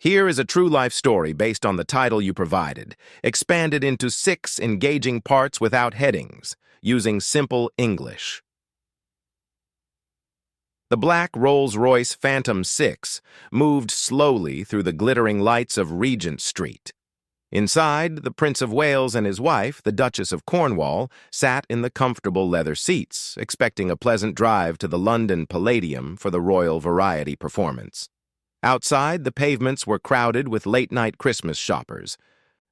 Here is a true-life story based on the title you provided, expanded into 6 engaging parts without headings, using simple English. The black Rolls-Royce Phantom 6 moved slowly through the glittering lights of Regent Street. Inside, the Prince of Wales and his wife, the Duchess of Cornwall, sat in the comfortable leather seats, expecting a pleasant drive to the London Palladium for the Royal Variety performance. Outside, the pavements were crowded with late-night Christmas shoppers,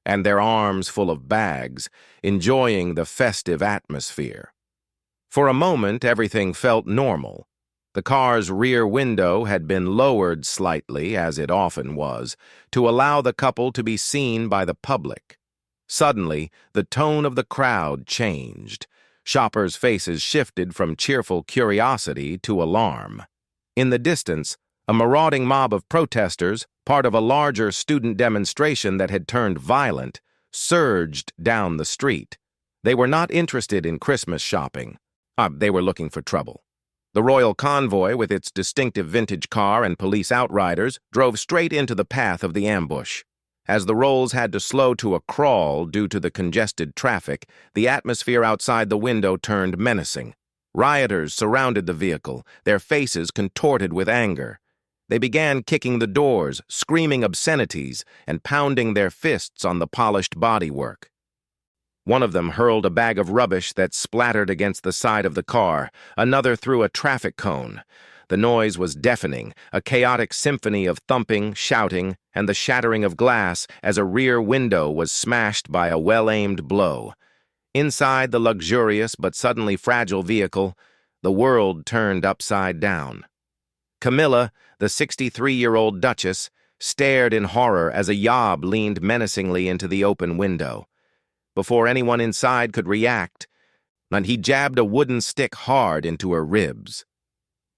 and their arms full of bags, enjoying the festive atmosphere. For a moment, everything felt normal. The car's rear window had been lowered slightly, as it often was, to allow the couple to be seen by the public. Suddenly, the tone of the crowd changed. Shoppers' faces shifted from cheerful curiosity to alarm. In the distance, a marauding mob of protesters, part of a larger student demonstration that had turned violent, surged down the street. They were not interested in Christmas shopping. They were looking for trouble. The royal convoy, with its distinctive vintage car and police outriders, drove straight into the path of the ambush. As the Rolls had to slow to a crawl due to the congested traffic, the atmosphere outside the window turned menacing. Rioters surrounded the vehicle, their faces contorted with anger. They began kicking the doors, screaming obscenities, and pounding their fists on the polished bodywork. One of them hurled a bag of rubbish that splattered against the side of the car. Another threw a traffic cone. The noise was deafening, a chaotic symphony of thumping, shouting, and the shattering of glass as a rear window was smashed by a well-aimed blow. Inside the luxurious but suddenly fragile vehicle, the world turned upside down. Camilla, the 63-year-old Duchess, stared in horror as a yob leaned menacingly into the open window. Before anyone inside could react, he jabbed a wooden stick hard into her ribs.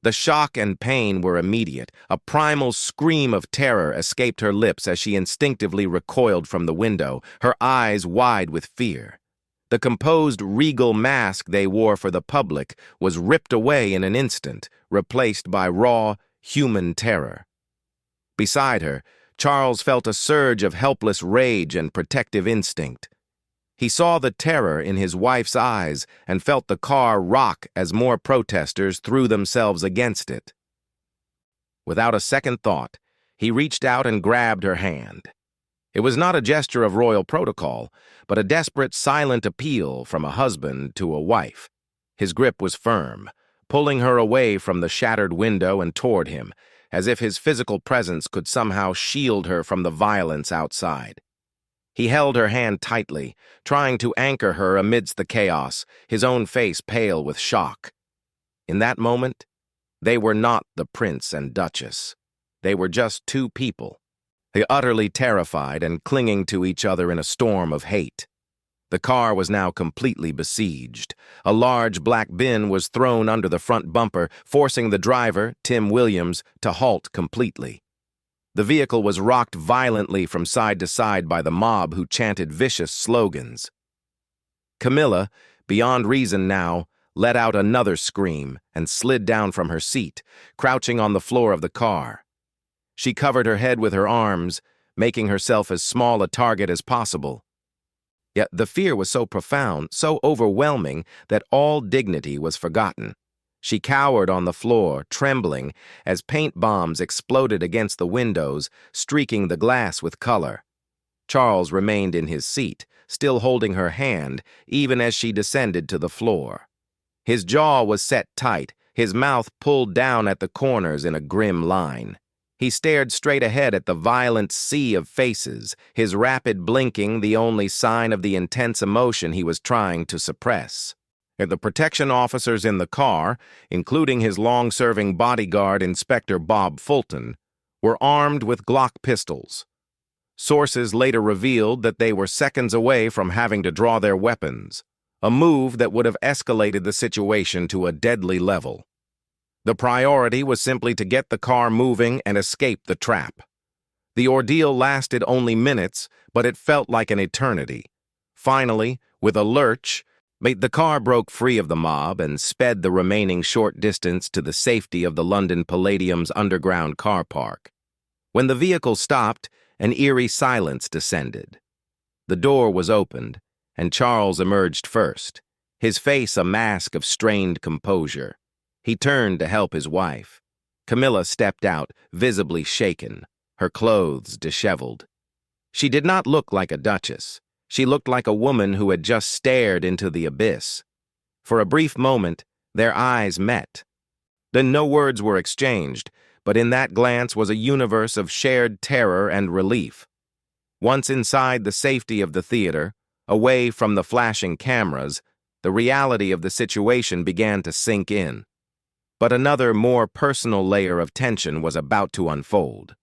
The shock and pain were immediate. A primal scream of terror escaped her lips as she instinctively recoiled from the window, her eyes wide with fear. The composed, regal mask they wore for the public was ripped away in an instant, replaced by raw, human terror. Beside her, Charles felt a surge of helpless rage and protective instinct. He saw the terror in his wife's eyes and felt the car rock as more protesters threw themselves against it. Without a second thought, he reached out and grabbed her hand. It was not a gesture of royal protocol, but a desperate, silent appeal from a husband to a wife. His grip was firm, pulling her away from the shattered window and toward him, as if his physical presence could somehow shield her from the violence outside. He held her hand tightly, trying to anchor her amidst the chaos, his own face pale with shock. In that moment, they were not the prince and duchess. They were just two people, utterly terrified and clinging to each other in a storm of hate. The car was now completely besieged. A large black bin was thrown under the front bumper, forcing the driver, Tim Williams, to halt completely. The vehicle was rocked violently from side to side by the mob who chanted vicious slogans. Camilla, beyond reason now, let out another scream and slid down from her seat, crouching on the floor of the car. She covered her head with her arms, making herself as small a target as possible. Yet the fear was so profound, so overwhelming, that all dignity was forgotten. She cowered on the floor, trembling, as paint bombs exploded against the windows, streaking the glass with color. Charles remained in his seat, still holding her hand, even as she descended to the floor. His jaw was set tight, his mouth pulled down at the corners in a grim line. He stared straight ahead at the violent sea of faces, his rapid blinking the only sign of the intense emotion he was trying to suppress. The protection officers in the car, including his long-serving bodyguard Inspector Bob Fulton, were armed with Glock pistols. Sources later revealed that they were seconds away from having to draw their weapons, a move that would have escalated the situation to a deadly level. The priority was simply to get the car moving and escape the trap. The ordeal lasted only minutes, but it felt like an eternity. Finally, with a lurch, the car broke free of the mob and sped the remaining short distance to the safety of the London Palladium's underground car park. When the vehicle stopped, an eerie silence descended. The door was opened, and Charles emerged first, his face a mask of strained composure. He turned to help his wife. Camilla stepped out, visibly shaken, her clothes disheveled. She did not look like a duchess. She looked like a woman who had just stared into the abyss. For a brief moment, their eyes met. Then no words were exchanged, but in that glance was a universe of shared terror and relief. Once inside the safety of the theater, away from the flashing cameras, the reality of the situation began to sink in. But another, more personal layer of tension was about to unfold.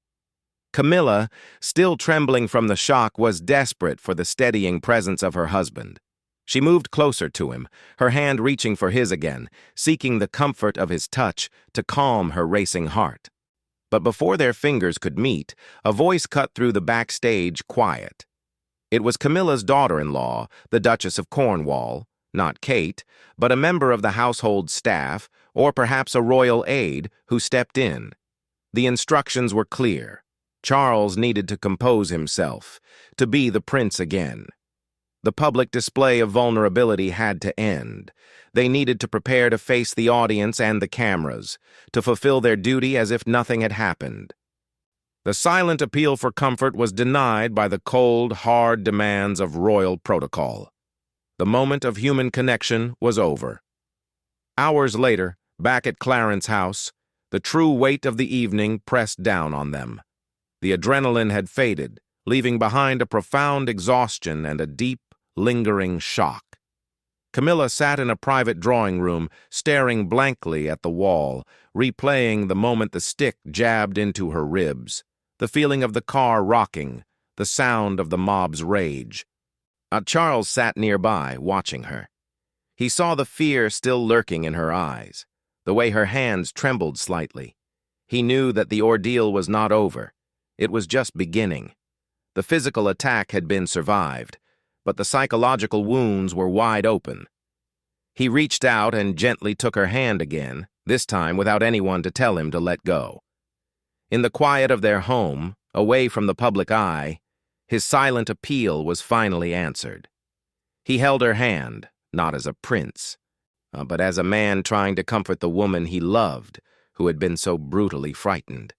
Camilla, still trembling from the shock, was desperate for the steadying presence of her husband. She moved closer to him, her hand reaching for his again, seeking the comfort of his touch to calm her racing heart. But before their fingers could meet, a voice cut through the backstage quiet. It was Camilla's daughter-in-law, the Duchess of Cornwall, not Kate, but a member of the household staff, or perhaps a royal aide, who stepped in. The instructions were clear. Charles needed to compose himself, to be the prince again. The public display of vulnerability had to end. They needed to prepare to face the audience and the cameras, to fulfill their duty as if nothing had happened. The silent appeal for comfort was denied by the cold, hard demands of royal protocol. The moment of human connection was over. Hours later, back at Clarence's house, the true weight of the evening pressed down on them. The adrenaline had faded, leaving behind a profound exhaustion and a deep, lingering shock. Camilla sat in a private drawing room, staring blankly at the wall, replaying the moment the stick jabbed into her ribs, the feeling of the car rocking, the sound of the mob's rage. Charles sat nearby, watching her. He saw the fear still lurking in her eyes, the way her hands trembled slightly. He knew that the ordeal was not over. It was just beginning. The physical attack had been survived, but the psychological wounds were wide open. He reached out and gently took her hand again, this time without anyone to tell him to let go. In the quiet of their home, away from the public eye, his silent appeal was finally answered. He held her hand, not as a prince, but as a man trying to comfort the woman he loved, who had been so brutally frightened.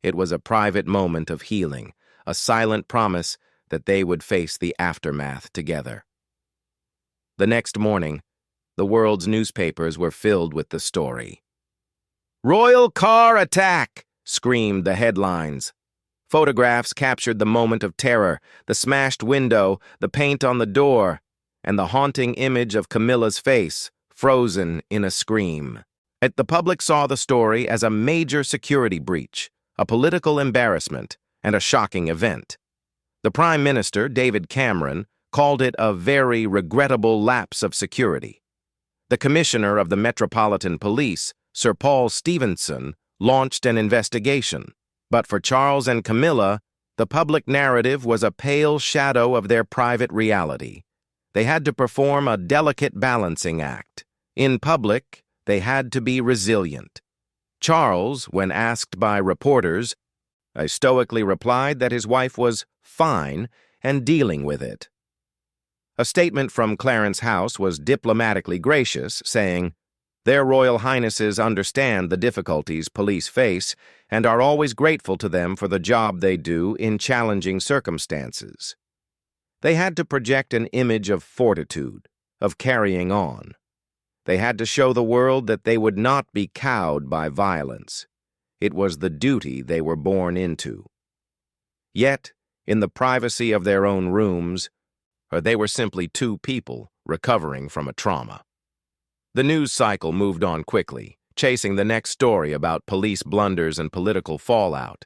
It was a private moment of healing, a silent promise that they would face the aftermath together. The next morning, the world's newspapers were filled with the story. "Royal car attack!" screamed the headlines. Photographs captured the moment of terror, the smashed window, the paint on the door, and the haunting image of Camilla's face, frozen in a scream. The public saw the story as a major security breach, a political embarrassment, and a shocking event. The Prime Minister, David Cameron, called it a very regrettable lapse of security. The Commissioner of the Metropolitan Police, Sir Paul Stephenson, launched an investigation. But for Charles and Camilla, the public narrative was a pale shadow of their private reality. They had to perform a delicate balancing act. In public, they had to be resilient. Charles, when asked by reporters, stoically replied that his wife was fine and dealing with it. A statement from Clarence's house was diplomatically gracious, saying, "Their Royal Highnesses understand the difficulties police face and are always grateful to them for the job they do in challenging circumstances." They had to project an image of fortitude, of carrying on. They had to show the world that they would not be cowed by violence. It was the duty they were born into. Yet, in the privacy of their own rooms, they were simply two people recovering from a trauma. The news cycle moved on quickly, chasing the next story about police blunders and political fallout,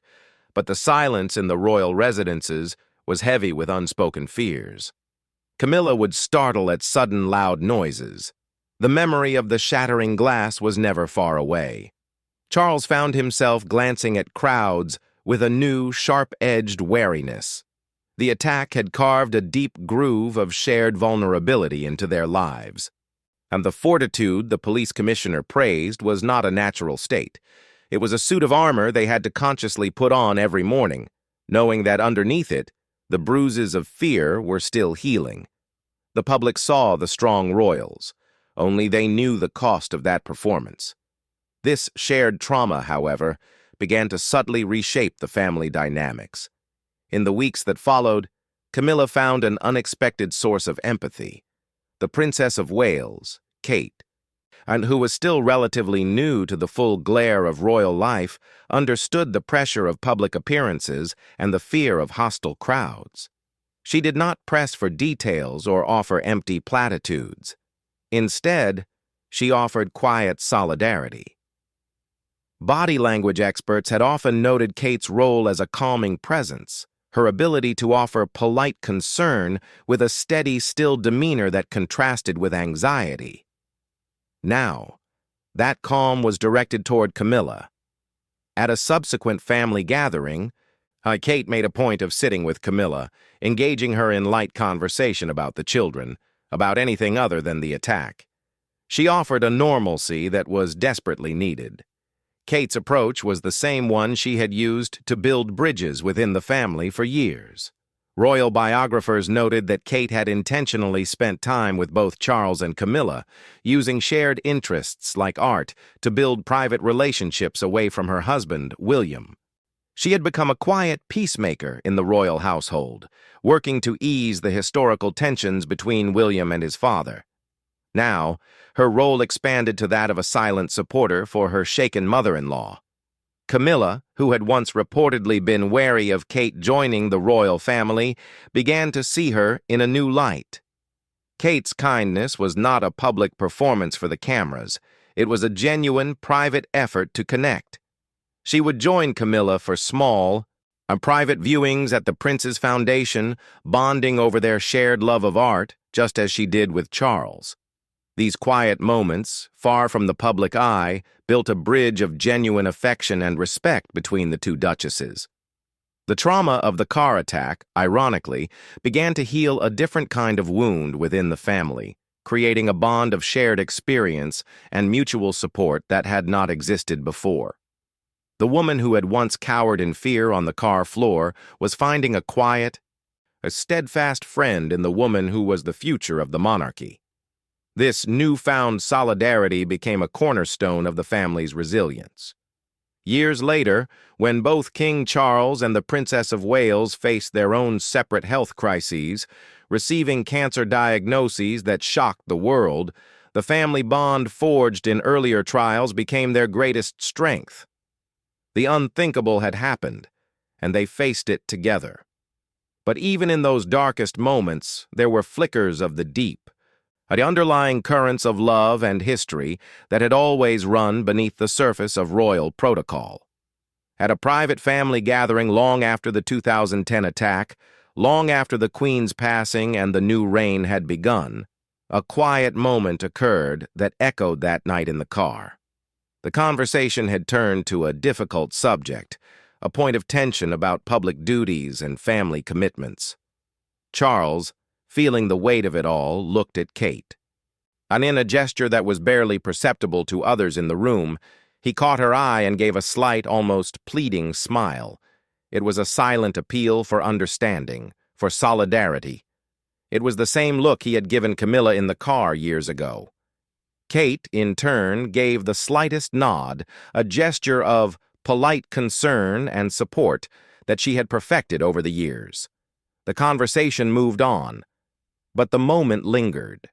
but the silence in the royal residences was heavy with unspoken fears. Camilla would startle at sudden loud noises. The memory of the shattering glass was never far away. Charles found himself glancing at crowds with a new, sharp-edged wariness. The attack had carved a deep groove of shared vulnerability into their lives. And the fortitude the police commissioner praised was not a natural state. It was a suit of armor they had to consciously put on every morning, knowing that underneath it, the bruises of fear were still healing. The public saw the strong royals, only they knew the cost of that performance. This shared trauma, however, began to subtly reshape the family dynamics. In the weeks that followed, Camilla found an unexpected source of empathy. The Princess of Wales, Kate, and who was still relatively new to the full glare of royal life, understood the pressure of public appearances and the fear of hostile crowds. She did not press for details or offer empty platitudes. Instead, she offered quiet solidarity. Body language experts had often noted Kate's role as a calming presence, her ability to offer polite concern with a steady, still demeanor that contrasted with anxiety. Now, that calm was directed toward Camilla. At a subsequent family gathering, Kate made a point of sitting with Camilla, engaging her in light conversation about the children, about anything other than the attack. She offered a normalcy that was desperately needed. Kate's approach was the same one she had used to build bridges within the family for years. Royal biographers noted that Kate had intentionally spent time with both Charles and Camilla, using shared interests like art to build private relationships away from her husband, William. She had become a quiet peacemaker in the royal household, working to ease the historical tensions between William and his father. Now, her role expanded to that of a silent supporter for her shaken mother-in-law. Camilla, who had once reportedly been wary of Kate joining the royal family, began to see her in a new light. Kate's kindness was not a public performance for the cameras. It was a genuine, private effort to connect. She would join Camilla for private viewings at the Prince's Foundation, bonding over their shared love of art, just as she did with Charles. These quiet moments, far from the public eye, built a bridge of genuine affection and respect between the two duchesses. The trauma of the car attack, ironically, began to heal a different kind of wound within the family, creating a bond of shared experience and mutual support that had not existed before. The woman who had once cowered in fear on the car floor was finding a steadfast friend in the woman who was the future of the monarchy. This newfound solidarity became a cornerstone of the family's resilience. Years later, when both King Charles and the Princess of Wales faced their own separate health crises, receiving cancer diagnoses that shocked the world, the family bond forged in earlier trials became their greatest strength. The unthinkable had happened, and they faced it together. But even in those darkest moments, there were flickers of the deep, the underlying currents of love and history that had always run beneath the surface of royal protocol. At a private family gathering long after the 2010 attack, long after the Queen's passing and the new reign had begun, a quiet moment occurred that echoed that night in the car. The conversation had turned to a difficult subject, a point of tension about public duties and family commitments. Charles, feeling the weight of it all, looked at Kate. And in a gesture that was barely perceptible to others in the room, he caught her eye and gave a slight, almost pleading smile. It was a silent appeal for understanding, for solidarity. It was the same look he had given Camilla in the car years ago. Kate, in turn, gave the slightest nod, a gesture of polite concern and support that she had perfected over the years. The conversation moved on, but the moment lingered.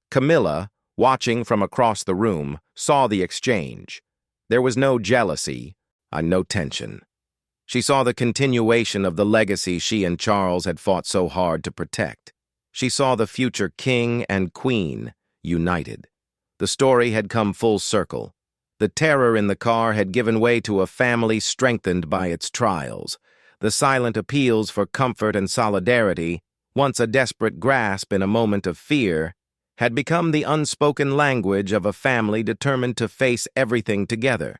Camilla, watching from across the room, saw the exchange. There was no jealousy, no tension. She saw the continuation of the legacy she and Charles had fought so hard to protect. She saw the future king and queen united. The story had come full circle. The terror in the car had given way to a family strengthened by its trials. The silent appeals for comfort and solidarity, once a desperate grasp in a moment of fear, had become the unspoken language of a family determined to face everything together.